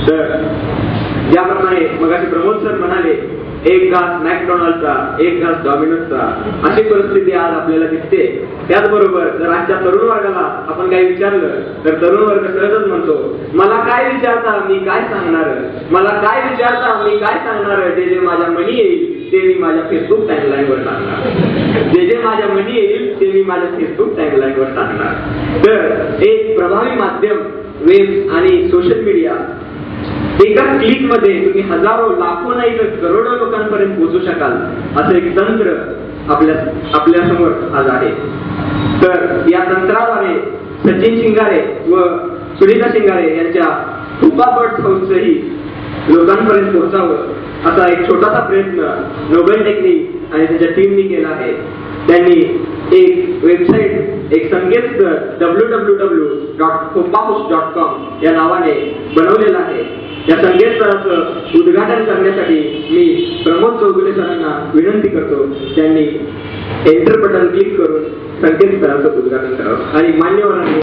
तर ज्याप्रमाणे मगाशी प्रमोद सर म्हणाले, एक घास मॅकडॉनल्डचा, एक घास डॉमिनोजचा, अशी परिस्थिती आज आपल्याला दिसते. त्याचबरोबर जर आजच्या तरुण वर्गाला आपण काही विचारलं तर तरुण वर्ग सहजच म्हणतो, मला काय विचारता मी काय सांगणार, मला काय विचारता मी काय सांगणार, जे जे माझ्या मनी येईल ते मी माझ्या फेसबुक टाइमलाईन वर टाकणार, जे जे माझ्या मनी येईल ते मी माझ्या फेसबुक टाइमलाईन वर टाकणार. तर एक प्रभावी माध्यम वेब आणि सोशल मीडिया, एका क्लिक मध्ये तुम्ही हजारो लाखो नाही तर करोडो लोकांपर्यंत पोहोचू शकाल असं एक तंत्र आपल्या समोर आज आहे. तर या तंत्राद्वारे सचिन शिंगारे व सुनीता शिंगारे यांच्या फुपा बर्ड्स हाऊसही लोकांपर्यंत पोहोचावं असा एक छोटासा प्रयत्न नोबेल टेक्निक आणि त्यांच्या टीमनी केला आहे. त्यांनी एक वेबसाईट, एक संकेतस्थळ www.fopahouse.com या नावाने बनवलेलं आहे. या संकेतस्थळाचं उद्घाटन करण्यासाठी मी प्रमोद चौगुले सरांना विनंती करतो, त्यांनी एंटर बटन क्लिक करून संकेतस्थळाचं उद्घाटन करावं आणि मान्यवरांनी